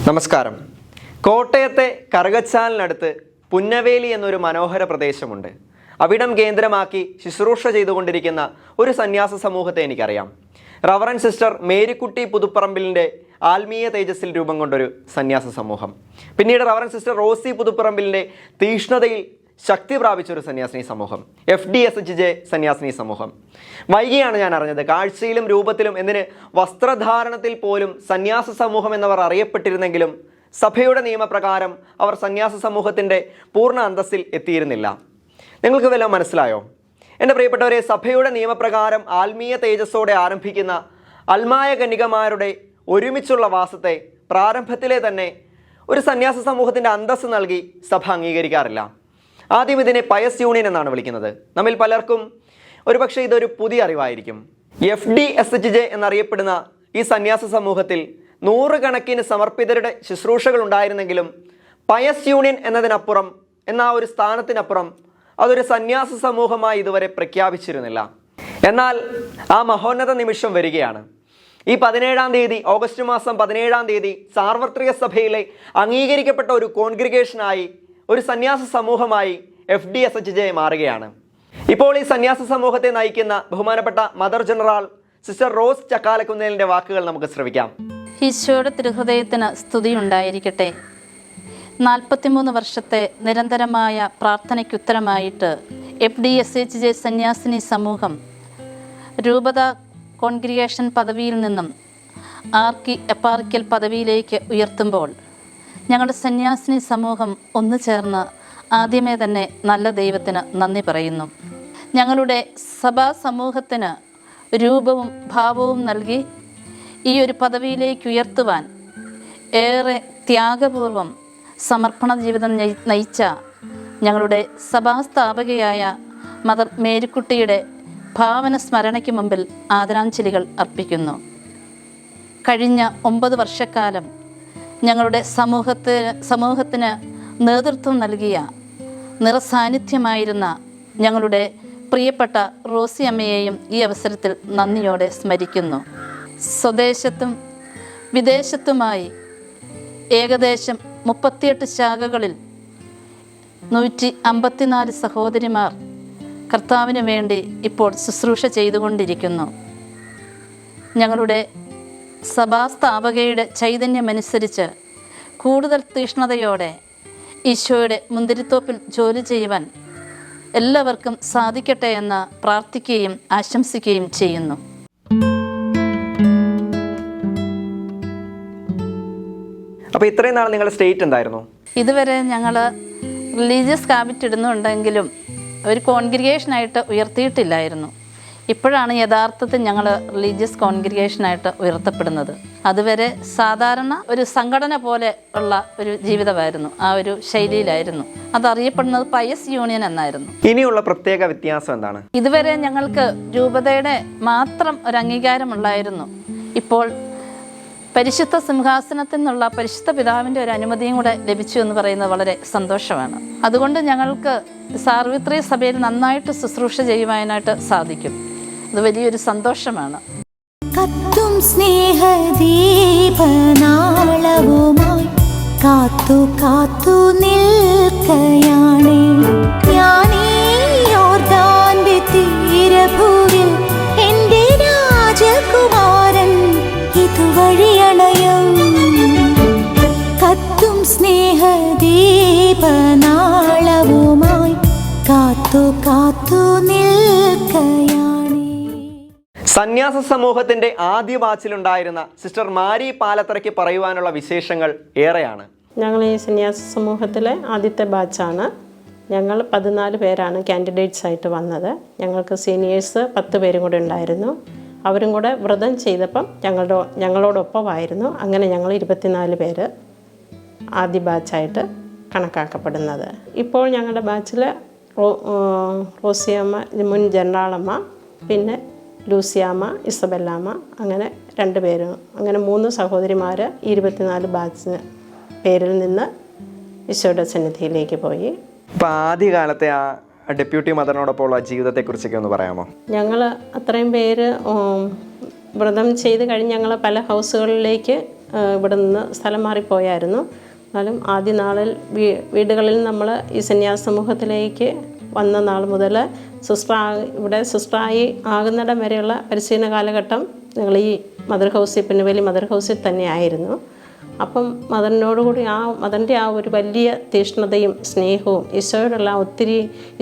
നമസ്കാരം. കോട്ടയത്തെ കറുകച്ചാലിനടുത്ത് പുന്നവേലി എന്നൊരു മനോഹര പ്രദേശമുണ്ട്. അവിടം കേന്ദ്രമാക്കി ശുശ്രൂഷ ചെയ്തുകൊണ്ടിരിക്കുന്ന ഒരു സന്യാസ സമൂഹത്തെ എനിക്കറിയാം. റവറൻ സിസ്റ്റർ മേരിക്കുട്ടി പുതുപ്പറമ്പിലിൻ്റെ ആത്മീയ തേജസ്സിൽ രൂപം കൊണ്ടൊരു സന്യാസ സമൂഹം. പിന്നീട് റവറൻ സിസ്റ്റർ റോസി പുതുപ്പറമ്പിലിൻ്റെ തീഷ്ണതയിൽ ശക്തി പ്രാപിച്ചൊരു സന്യാസിനി സമൂഹം, FDSHJ സന്യാസിനി സമൂഹം. വൈകിയാണ് ഞാൻ അറിഞ്ഞത്, കാഴ്ചയിലും രൂപത്തിലും എന്തിന് വസ്ത്രധാരണത്തിൽ പോലും സന്യാസ സമൂഹം എന്നവർ അറിയപ്പെട്ടിരുന്നെങ്കിലും സഭയുടെ നിയമപ്രകാരം അവർ സന്യാസ സമൂഹത്തിൻ്റെ പൂർണ്ണ അന്തസ്സിൽ എത്തിയിരുന്നില്ല. നിങ്ങൾക്ക് വല്ലതും മനസ്സിലായോ? എൻ്റെ പ്രിയപ്പെട്ടവരെ, സഭയുടെ നിയമപ്രകാരം ആത്മീയ തേജസ്സോടെ ആരംഭിക്കുന്ന അൽമായ കന്യകമാരുടെ ഒരുമിച്ചുള്ള വാസത്തെ പ്രാരംഭത്തിലെ തന്നെ ഒരു സന്യാസ സമൂഹത്തിൻ്റെ അന്തസ്സ് നൽകി സഭ അംഗീകരിക്കാറില്ല. ആദ്യം ഇതിനെ പയസ് യൂണിയൻ എന്നാണ് വിളിക്കുന്നത്. നമ്മിൽ പലർക്കും ഒരുപക്ഷെ ഇതൊരു പുതിയ അറിവായിരിക്കും. FDSHJ എന്നറിയപ്പെടുന്ന ഈ സന്യാസ സമൂഹത്തിൽ നൂറുകണക്കിന് സമർപ്പിതരുടെ ശുശ്രൂഷകൾ ഉണ്ടായിരുന്നെങ്കിലും പയസ് യൂണിയൻ എന്നതിനപ്പുറം, എന്ന ഒരു സ്ഥാനത്തിനപ്പുറം അതൊരു സന്യാസ സമൂഹമായി ഇതുവരെ പ്രഖ്യാപിച്ചിരുന്നില്ല. എന്നാൽ ആ മഹോന്നത നിമിഷം വരികയാണ്. ഈ 17-ാം തീയതി, ഓഗസ്റ്റ് മാസം 17-ാം തീയതി സാർവത്രിക സഭയിലെ അംഗീകരിക്കപ്പെട്ട ഒരു കോൺഗ്രിഗേഷനായി, ഒരു സന്യാസ സമൂഹമായി FDSHJ മാറുകയാണ്. ഇപ്പോൾ ഈ സന്യാസ സമൂഹത്തെ നയിക്കുന്ന ബഹുമാനപ്പെട്ട മദർ ജനറൽ സിസ്റ്റർ റോസ് ചക്കാലക്കുന്നേലിൻ്റെ വാക്കുകൾ നമുക്ക് ശ്രവിക്കാം. ഈശോയുടെ തിരുഹൃദയത്തിന് സ്തുതി ഉണ്ടായിരിക്കട്ടെ. 43 വർഷത്തെ നിരന്തരമായ പ്രാർത്ഥനയ്ക്കുത്തരമായിട്ട് FDSHJ സന്യാസിനി സമൂഹം രൂപത കോൺഗ്രിഗേഷൻ പദവിയിൽ നിന്നും ആർക്കി എപ്പാർക്കൽ പദവിയിലേക്ക് ഉയർത്തുമ്പോൾ ഞങ്ങളുടെ സന്യാസിനി സമൂഹം ഒന്നു ചേർന്ന് ആദ്യമേ തന്നെ നല്ല ദൈവത്തിന് നന്ദി പറയുന്നു. ഞങ്ങളുടെ സഭാ സമൂഹത്തിന് രൂപവും ഭാവവും നൽകി ഈ ഒരു പദവിയിലേക്ക് ഉയർത്തുവാൻ ഏറെ ത്യാഗപൂർവം സമർപ്പണ ജീവിതം നയിച്ച ഞങ്ങളുടെ സഭാസ്ഥാപകയായ മദർ മേരിക്കുട്ടിയുടെ ഭാവന സ്മരണയ്ക്ക് മുമ്പിൽ ആദരാഞ്ജലികൾ അർപ്പിക്കുന്നു. കഴിഞ്ഞ 9 വർഷക്കാലം ഞങ്ങളുടെ സമൂഹത്തിന് നേതൃത്വം നൽകിയ നിറസാന്നിധ്യമായിരുന്ന ഞങ്ങളുടെ പ്രിയപ്പെട്ട റോസി അമ്മയെയും ഈ അവസരത്തിൽ നന്ദിയോടെ സ്മരിക്കുന്നു. സ്വദേശത്തും വിദേശത്തുമായി ഏകദേശം 38 ശാഖകളിൽ 154 സഹോദരിമാർ കർത്താവിന് വേണ്ടി ഇപ്പോൾ ശുശ്രൂഷ ചെയ്തുകൊണ്ടിരിക്കുന്നു. ഞങ്ങളുടെ സഭാസ്ഥാപകയുടെ ചൈതന്യമനുസരിച്ച് കൂടുതൽ തീഷ്ണതയോടെ ഈശോയുടെ മുന്തിരിത്തോപ്പിൽ ജോലി ചെയ്യുവാൻ എല്ലാവർക്കും സാധിക്കട്ടെ എന്ന് പ്രാർത്ഥിക്കുകയും ആശംസിക്കുകയും ചെയ്യുന്നു. അപ്പോൾ ഇത്രയും നാൾ നിങ്ങളുടെ സ്റ്റേറ്റ് എന്തായിരുന്നു? ഇതുവരെ ഞങ്ങൾ റിലീജിയസ് ഹാബിറ്റ് ഇടുന്നുണ്ടെങ്കിലും ഒരു കോൺഗ്രിഗേഷനായിട്ട് ഉയർത്തിയിട്ടില്ലായിരുന്നു. ഇപ്പോഴാണ് യഥാർത്ഥത്തിൽ ഞങ്ങൾ റിലീജിയസ് കോൺഗ്രിഗേഷനായിട്ട് ഉയർത്തപ്പെടുന്നത്. അതുവരെ സാധാരണ ഒരു സംഘടന പോലെ ഉള്ള ഒരു ജീവിതമായിരുന്നു, ആ ഒരു ശൈലിയിലായിരുന്നു. അതറിയപ്പെടുന്നത് പയസ് യൂണിയൻ എന്നായിരുന്നു. ഇനിയുള്ള പ്രത്യേക വ്യത്യാസം എന്താണ്? ഇതുവരെ ഞങ്ങൾക്ക് രൂപതയുടെ മാത്രം ഒരു അംഗീകാരമുള്ളായിരുന്നു. ഇപ്പോൾ പരിശുദ്ധ സിംഹാസനത്തിൽ നിന്നുള്ള പരിശുദ്ധ പിതാവിൻ്റെ ഒരു അനുമതിയും കൂടെ ലഭിച്ചു എന്ന് പറയുന്നത് വളരെ സന്തോഷമാണ്. അതുകൊണ്ട് ഞങ്ങൾക്ക് സാർവത്രിക സഭയിൽ നന്നായിട്ട് ശുശ്രൂഷ ചെയ്യുവാനായിട്ട് സാധിക്കും. അത് വലിയൊരു സന്തോഷമാണ്. കത്തും സ്നേഹദീപനാളവുമായി കാത്തു കാത്തു നിൽക്കയാണേ ഞാനീ യോർദാന്റെ തീരഭൂവിൽ എൻ്റെ രാജകുമാരൻ ഇതുവഴിയണയും. കത്തും സ്നേഹദീപനാളവുമായി കാത്തു കാത്തു നിൽക്കയാണേ. സന്യാസ സമൂഹത്തിൻ്റെ ആദ്യ ബാച്ചിലുണ്ടായിരുന്ന സിസ്റ്റർ മാരി പാലത്തറയ്ക്ക് പറയുവാനുള്ള വിശേഷങ്ങൾ ഏറെയാണ്. ഞങ്ങൾ ഈ സന്യാസ സമൂഹത്തിലെ ആദ്യത്തെ ബാച്ചാണ്. ഞങ്ങൾ 14 പേരാണ് കാൻഡിഡേറ്റ്സ് ആയിട്ട് വന്നത്. ഞങ്ങൾക്ക് സീനിയേഴ്സ് 10 പേരും കൂടെ ഉണ്ടായിരുന്നു. അവരും കൂടെ വ്രതം ചെയ്തപ്പം ഞങ്ങളോടൊപ്പമായിരുന്നു. അങ്ങനെ ഞങ്ങൾ 24 പേര് ആദ്യ ബാച്ചായിട്ട് കണക്കാക്കപ്പെടുന്നത്. ഇപ്പോൾ ഞങ്ങളുടെ ബാച്ചിൽ റോസിയമ്മ, മുൻ ജനറാളമ്മ, പിന്നെ ലൂസിയാമ്മ, ഇസബെല്ലാമ്മ, അങ്ങനെ 2 പേരും, അങ്ങനെ 3 സഹോദരിമാർ 24 ബാച്ച് പേരിൽ നിന്ന് ഈശോയുടെ സന്നിധിയിലേക്ക് പോയി. അപ്പോൾ ആദ്യകാലത്തെ ആ ഡെപ്യൂട്ടി മദറിനോടൊപ്പമുള്ള ജീവിതത്തെക്കുറിച്ചൊക്കെ ഒന്ന് പറയാമോ? ഞങ്ങൾ അത്രയും പേര് വ്രതം ചെയ്ത് കഴിഞ്ഞ് ഞങ്ങൾ പല ഹൗസുകളിലേക്ക് ഇവിടെ നിന്ന് സ്ഥലം മാറിപ്പോയായിരുന്നു. എന്നാലും ആദ്യ നാളിൽ വീടുകളിൽ നമ്മൾ ഈ സന്യാസ സമൂഹത്തിലേക്ക് വന്ന നാൾ മുതൽ ഇവിടെ സിസ്റ്ററായി ആകുന്നിടം വരെയുള്ള പരിശീലന കാലഘട്ടം ഞങ്ങൾ ഈ മദർ ഹൗസിൽ പുന്നവേലി മദർ ഹൗസിൽ തന്നെയായിരുന്നു. അപ്പം മദറിനോടുകൂടി മദറിൻ്റെ ഒരു വലിയ തീഷ്ണതയും സ്നേഹവും ഈശോയോടുള്ള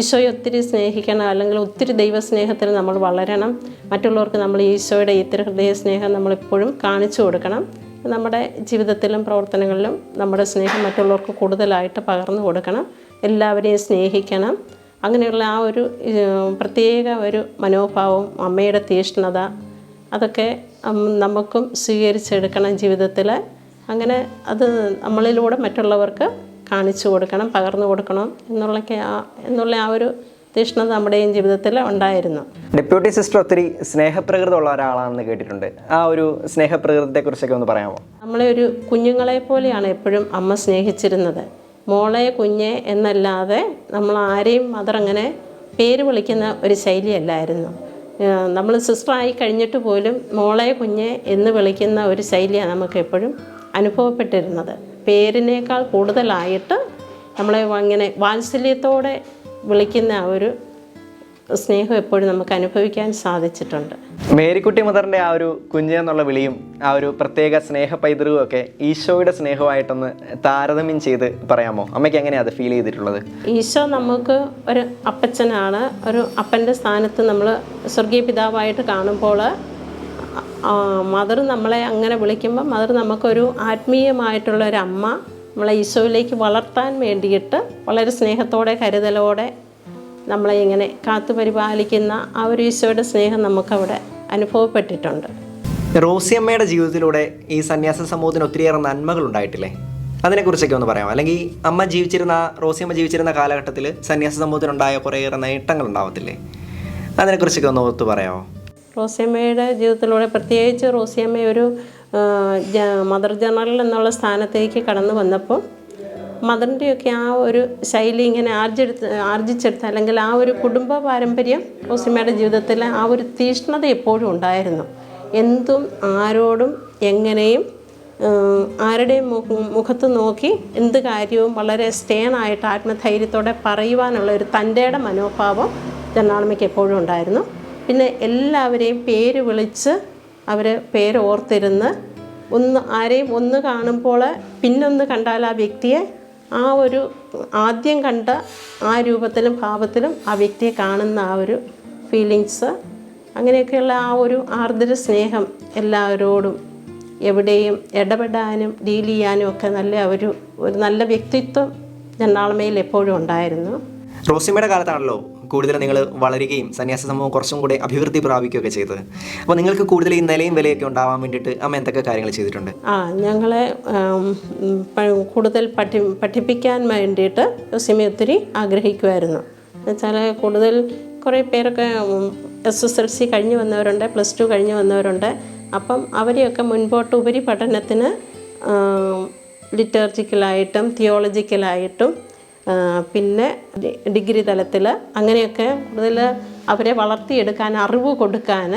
ഈശോയെ ഒത്തിരി സ്നേഹിക്കണം, അല്ലെങ്കിൽ ഒത്തിരി ദൈവസ്നേഹത്തിൽ നമ്മൾ വളരണം. മറ്റുള്ളവർക്ക് നമ്മൾ ഈശോയുടെ ഇത്തിരി ഹൃദയ സ്നേഹം നമ്മളെപ്പോഴും കാണിച്ചു കൊടുക്കണം. നമ്മുടെ ജീവിതത്തിലും പ്രവർത്തനങ്ങളിലും നമ്മുടെ സ്നേഹം മറ്റുള്ളവർക്ക് കൂടുതലായിട്ട് പകർന്നു കൊടുക്കണം. എല്ലാവരെയും സ്നേഹിക്കണം. അങ്ങനെയുള്ള ഒരു പ്രത്യേക ഒരു മനോഭാവം, അമ്മയുടെ തീഷ്ണത, അതൊക്കെ നമുക്കും സ്വീകരിച്ചെടുക്കണം ജീവിതത്തിൽ. അങ്ങനെ അത് നമ്മളിലൂടെ മറ്റുള്ളവർക്ക് കാണിച്ചു കൊടുക്കണം, പകർന്നു കൊടുക്കണം എന്നുള്ള ഒരു തീഷ്ണത നമ്മുടെയും ജീവിതത്തിൽ ഉണ്ടായിരുന്നു. ഡെപ്യൂട്ടി സിസ്റ്റർ ഒത്തിരി സ്നേഹപ്രകൃതമുള്ള ഒരാളാണെന്ന് കേട്ടിട്ടുണ്ട്. ആ ഒരു സ്നേഹപ്രകൃതത്തെക്കുറിച്ചൊക്കെ ഒന്ന് പറയാമോ? നമ്മളെ ഒരു കുഞ്ഞുങ്ങളെ പോലെയാണ് എപ്പോഴും അമ്മ സ്നേഹിച്ചിരുന്നത്. മോളെ, കുഞ്ഞെ എന്നല്ലാതെ നമ്മൾ ആരെയും മദർ അങ്ങനെ പേര് വിളിക്കുന്ന ഒരു ശൈലിയല്ലായിരുന്നു. നമ്മൾ സിസ്റ്ററായി കഴിഞ്ഞിട്ട് പോലും മോളെ, കുഞ്ഞെ എന്ന് വിളിക്കുന്ന ഒരു ശൈലിയാണ് നമുക്ക് എപ്പോഴും അനുഭവപ്പെട്ടിരുന്നത്. പേരിനേക്കാൾ കൂടുതലായിട്ട് നമ്മളെ അങ്ങനെ വാത്സല്യത്തോടെ വിളിക്കുന്ന ആ ഒരു സ്നേഹം എപ്പോഴും നമുക്ക് അനുഭവിക്കാൻ സാധിച്ചിട്ടുണ്ട്. മേരിക്കുട്ടി മദറിൻ്റെ ആ ഒരു കുഞ്ഞ് എന്നുള്ള വിളിയും ആ ഒരു പ്രത്യേക സ്നേഹ പൈതൃകവും ഒക്കെ ഈശോയുടെ സ്നേഹമായിട്ടൊന്ന് താരതമ്യം ചെയ്ത് പറയാമോ? അമ്മയ്ക്ക് എങ്ങനെയാണ് അത് ഫീൽ ചെയ്തിട്ടുള്ളത്? ഈശോ നമുക്ക് ഒരു അപ്പച്ചനാണ്. ഒരു അപ്പൻ്റെ സ്ഥാനത്ത് നമ്മൾ സ്വർഗീയ പിതാവായിട്ട് കാണുമ്പോൾ മദർ നമ്മളെ അങ്ങനെ വിളിക്കുമ്പോൾ മദർ നമുക്കൊരു ആത്മീയമായിട്ടുള്ള ഒരു അമ്മ, നമ്മളെ ഈശോയിലേക്ക് വളർത്താൻ വേണ്ടിയിട്ട് വളരെ സ്നേഹത്തോടെ കരുതലോടെ നമ്മളെ ഇങ്ങനെ കാത്തു പരിപാലിക്കുന്ന ആ ഒരു ഈശോയുടെ സ്നേഹം നമുക്കവിടെ അനുഭവപ്പെട്ടിട്ടുണ്ട്. റോസിയമ്മയുടെ ജീവിതത്തിലൂടെ ഈ സന്യാസ സമൂഹത്തിന് ഒത്തിരിയേറെ നന്മകൾ ഉണ്ടായിട്ടില്ലേ? അതിനെക്കുറിച്ചൊക്കെ ഒന്ന് പറയാമോ? അല്ലെങ്കിൽ റോസിയമ്മ ജീവിച്ചിരുന്ന കാലഘട്ടത്തിൽ സന്യാസ സമൂഹത്തിനുണ്ടായ കുറേയേറെ നേട്ടങ്ങൾ ഉണ്ടാവത്തില്ലേ? അതിനെക്കുറിച്ചൊക്കെ ഒന്ന് ഓർത്തു പറയാമോ? റോസിയമ്മയുടെ ജീവിതത്തിലൂടെ പ്രത്യേകിച്ച് റോസിയമ്മ ഒരു മദർ ജനറൽ എന്നുള്ള സ്ഥാനത്തേക്ക് കടന്നു വന്നപ്പോൾ മദറിൻ്റെയൊക്കെ ആ ഒരു ശൈലി ഇങ്ങനെ ആർജിച്ചെടുത്ത, അല്ലെങ്കിൽ ആ ഒരു കുടുംബ പാരമ്പര്യം റോസിയമ്മയുടെ ജീവിതത്തിൽ ആ ഒരു തീഷ്ണത എപ്പോഴും ഉണ്ടായിരുന്നു. എന്തും ആരോടും എങ്ങനെയും ആരുടെയും മുഖത്ത് നോക്കി എന്ത് കാര്യവും വളരെ സ്റ്റേണായിട്ട് ആത്മധൈര്യത്തോടെ പറയുവാനുള്ള ഒരു തൻ്റെയുടെ മനോഭാവം ജനാളമ്മയ്ക്ക് എപ്പോഴും ഉണ്ടായിരുന്നു. പിന്നെ എല്ലാവരെയും പേര് വിളിച്ച് അവർ പേര് ഓർത്തിരുന്ന് ആരെയും ഒന്ന് കാണുമ്പോൾ പിന്നൊന്ന് കണ്ടാൽ ആ വ്യക്തിയെ ആ ഒരു ആദ്യം കണ്ട ആ രൂപത്തിലും ഭാവത്തിലും ആ വ്യക്തിയെ കാണുന്ന ആ ഒരു ഫീലിങ്സ്, അങ്ങനെയൊക്കെയുള്ള ആ ഒരു ആർദ്ര സ്നേഹം, എല്ലാവരോടും എവിടെയും ഇടപെടാനും ഡീൽ ചെയ്യാനും ഒക്കെ ഒരു നല്ല വ്യക്തിത്വം ജനാളമ്മയിൽ എപ്പോഴും ഉണ്ടായിരുന്നു. റോസിയമ്മയുടെ കാലത്താണല്ലോ കൂടുതൽ നിങ്ങൾ വളരുകയും സന്യാസ സമൂഹം കുറച്ചും കൂടെ അഭിവൃദ്ധി പ്രാപിക്കുകയൊക്കെ ചെയ്തത്. അപ്പോൾ നിങ്ങൾക്ക് കൂടുതൽ ഈ നിലയും വിലയൊക്കെ ഉണ്ടാവാൻ വേണ്ടിയിട്ട് അമ്മ എന്തൊക്കെ കാര്യങ്ങൾ ചെയ്തിട്ടുണ്ട്? ഞങ്ങളെ കൂടുതൽ പഠിപ്പിക്കാൻ വേണ്ടിയിട്ട് റോസിയമ്മ ഒത്തിരി ആഗ്രഹിക്കുമായിരുന്നു. എന്നുവെച്ചാൽ കുറേ പേരൊക്കെ SSLC കഴിഞ്ഞ് വന്നവരുണ്ട്, +2 കഴിഞ്ഞ് വന്നവരുണ്ട്. അപ്പം അവരെയൊക്കെ മുൻപോട്ട് ഉപരിപഠനത്തിന് ലിറ്റർജിക്കലായിട്ടും തിയോളജിക്കലായിട്ടും പിന്നെ ഡിഗ്രി തലത്തിൽ അങ്ങനെയൊക്കെ കൂടുതൽ അവരെ വളർത്തിയെടുക്കാൻ, അറിവ് കൊടുക്കാൻ,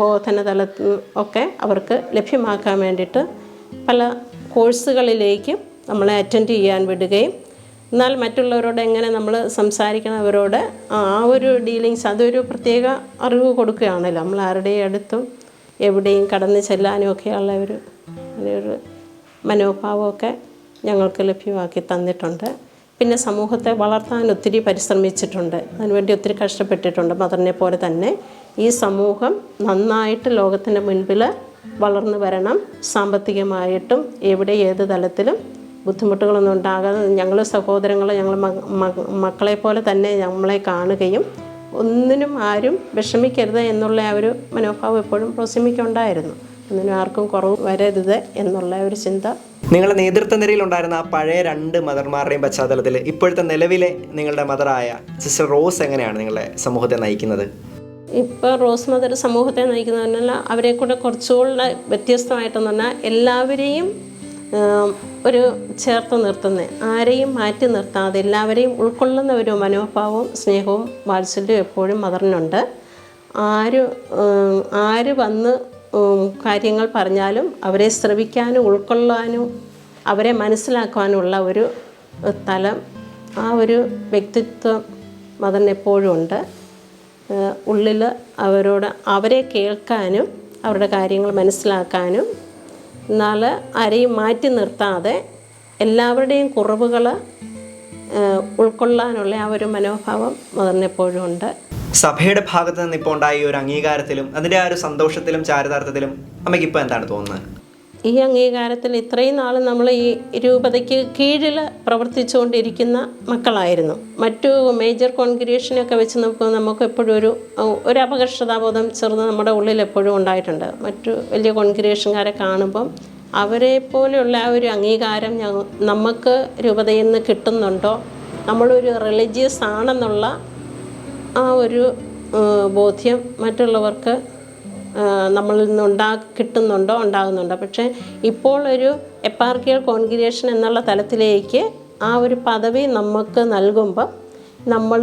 ബോധന തലത്തിൽ ഒക്കെ അവർക്ക് ലഭ്യമാക്കാൻ വേണ്ടിയിട്ട് പല കോഴ്സുകളിലേക്കും നമ്മളെ അറ്റൻഡ് ചെയ്യാൻ വിടുകയും, എന്നാൽ മറ്റുള്ളവരോട് എങ്ങനെ നമ്മൾ സംസാരിക്കണം, അവരോട് ആ ഒരു ഡീലിങ്സ്, അതൊരു പ്രത്യേക അറിവ് കൊടുക്കുകയാണല്ലോ. നമ്മൾ ആരുടെയും അടുത്തും എവിടെയും കടന്നു ചെല്ലാനും ഒക്കെയുള്ള ഒരു മനോഭാവമൊക്കെ ഞങ്ങൾക്ക് ലഭ്യമാക്കി തന്നിട്ടുണ്ട്. പിന്നെ സമൂഹത്തെ വളർത്താൻ ഒത്തിരി പരിശ്രമിച്ചിട്ടുണ്ട്, അതിനുവേണ്ടി ഒത്തിരി കഷ്ടപ്പെട്ടിട്ടുണ്ട്. മദറിനെ പോലെ തന്നെ ഈ സമൂഹം നന്നായിട്ട് ലോകത്തിൻ്റെ മുൻപിൽ വളർന്നു വരണം. സാമ്പത്തികമായിട്ടും ഏത് തലത്തിലും ബുദ്ധിമുട്ടുകളൊന്നും ഉണ്ടാകാതെ ഞങ്ങൾ സഹോദരങ്ങൾ, ഞങ്ങൾ മക്കളെ പോലെ തന്നെ നമ്മളെ കാണുകയും ഒന്നിനും ആരും വിഷമിക്കരുത് എന്നുള്ള ആ ഒരു മനോഭാവം എപ്പോഴും റോസിയമ്മയ്ക്കുണ്ടായിരുന്നു. ഒന്നിനും ആർക്കും കുറവ് വരരുത് എന്നുള്ള ഒരു ചിന്ത. നിങ്ങളുടെ നേതൃത്വ നിരയിലുണ്ടായിരുന്ന ആ പഴയ 2 മദർമാരുടെയും പശ്ചാത്തലത്തിൽ ഇപ്പോഴത്തെ നിലവിലെ നിങ്ങളുടെ മദറായ സിസ്റ്റർ റോസ് എങ്ങനെയാണ് നിങ്ങളുടെ സമൂഹത്തെ നയിക്കുന്നത്? ഇപ്പോൾ റോസ് മദർ സമൂഹത്തെ നയിക്കുന്നതിനാൽ അവരെ കൂടെ കുറച്ചുകൂടെ വ്യത്യസ്തമായിട്ടെന്ന് പറഞ്ഞാൽ എല്ലാവരെയും ഒരു ചേർത്ത് നിർത്തുന്ന, ആരെയും മാറ്റി നിർത്താതെ എല്ലാവരെയും ഉൾക്കൊള്ളുന്ന ഒരു മനോഭാവവും സ്നേഹവും വാത്സല്യവും എപ്പോഴും മദറിനുണ്ട്. ആര് വന്ന് കാര്യങ്ങൾ പറഞ്ഞാലും അവരെ ശ്രവിക്കാനും ഉൾക്കൊള്ളാനും അവരെ മനസ്സിലാക്കാനുമുള്ള ഒരു തലം, ആ ഒരു വ്യക്തിത്വം മദറിന് എപ്പോഴും ഉണ്ട്. ഉള്ളിൽ അവരെ കേൾക്കാനും അവരുടെ കാര്യങ്ങൾ മനസ്സിലാക്കാനും, എന്നാൽ ആരെയും മാറ്റി നിർത്താതെ എല്ലാവരുടെയും കുറവുകൾ ഉൾക്കൊള്ളാനുള്ള ആ ഒരു മനോഭാവം മദറിന് എപ്പോഴും ഉണ്ട്. സഭയുടെ ഭാഗത്ത് നിന്ന് ഇപ്പോൾ ഉണ്ടായ ഈ ഒരു അംഗീകാരത്തിലും അതിൻ്റെ ആ ഒരു സന്തോഷത്തിലും ചാരിതാർത്ഥത്തിലും അമ്മയ്ക്ക് ഇപ്പോൾ എന്താണ് തോന്നുന്നത്? ഈ അംഗീകാരത്തിൽ ഇത്രയും നാൾ നമ്മൾ ഈ രൂപതയ്ക്ക് കീഴിൽ പ്രവർത്തിച്ചുകൊണ്ടിരിക്കുന്ന മക്കളായിരുന്നു. മറ്റു മേജർ കോൺഗ്രിഗേഷനൊക്കെ വെച്ച് നോക്കുമ്പോൾ നമുക്ക് എപ്പോഴും ഒരു അപകർഷതാബോധം ചെറുത് നമ്മുടെ ഉള്ളിൽ എപ്പോഴും ഉണ്ടായിട്ടുണ്ട്. മറ്റു വലിയ കോൺഗ്രിഗേഷൻകാരെ കാണുമ്പം അവരെ പോലെയുള്ള ആ ഒരു അംഗീകാരം നമുക്ക് രൂപതയിൽ നിന്ന് കിട്ടുന്നുണ്ടോ, നമ്മളൊരു റിലീജിയസ് ആണെന്നുള്ള ആ ഒരു ബോധ്യം മറ്റുള്ളവർക്ക് നമ്മളിൽ നിന്ന് കിട്ടുന്നുണ്ടോ, ഉണ്ടാകുന്നുണ്ടോ. പക്ഷേ ഇപ്പോൾ ഒരു എപ്പാർക്കിയൽ കോൺഗ്രിഗേഷൻ എന്നുള്ള തലത്തിലേക്ക് ആ ഒരു പദവി നമുക്ക് നൽകുമ്പോൾ നമ്മൾ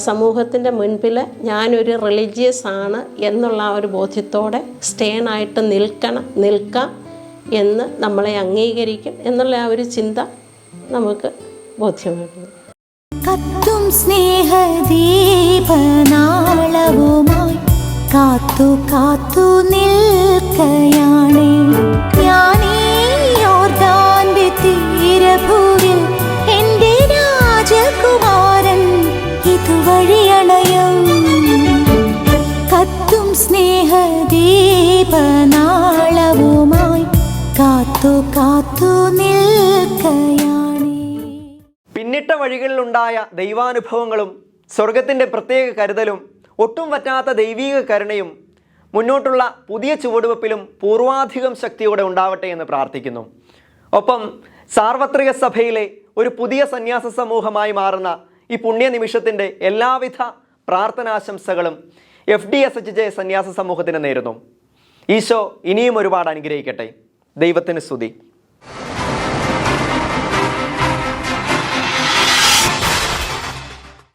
സമൂഹത്തിൻ്റെ മുൻപിൽ ഞാനൊരു റിലീജിയസ് ആണ് എന്നുള്ള ആ ഒരു ബോധ്യത്തോടെ സ്റ്റേണായിട്ട് നിൽക്കാം എന്ന് നമ്മളെ അംഗീകരിക്കും എന്നുള്ള ആ ഒരു ചിന്ത നമുക്ക് ബോധ്യമാകുന്നു. കത്തും സ്നേഹദീപനാളവുമായി കാത്തു കാത്തു നിൽക്കയാണേ ഞാനീ യോർദാന്റെ തീരഭൂവിൽ എൻ്റെ രാജകുമാരൻ ഇതുവഴിയണയും. കത്തും സ്നേഹദീപനാളവുമായി കാത്തു കാത്തു നിൽക്കയാണേ. പിന്നിട്ട വഴികളിലുണ്ടായ ദൈവാനുഭവങ്ങളും സ്വർഗത്തിൻ്റെ പ്രത്യേക കരുതലും ഒട്ടും പറ്റാത്ത ദൈവീക കരുണയും മുന്നോട്ടുള്ള പുതിയ ചുവടുവെപ്പിലും പൂർവാധികം ശക്തിയോടെ ഉണ്ടാവട്ടെ എന്ന് പ്രാർത്ഥിക്കുന്നു. ഒപ്പം സാർവത്രിക സഭയിലെ ഒരു പുതിയ സന്യാസ സമൂഹമായി മാറുന്ന ഈ പുണ്യ നിമിഷത്തിൻ്റെ എല്ലാവിധ പ്രാർത്ഥനാശംസകളും FDSHJ സന്യാസ സമൂഹത്തിന് നേരുന്നു. ഈശോ ഇനിയും ഒരുപാട് അനുഗ്രഹിക്കട്ടെ. ദൈവത്തിന് സ്തുതി.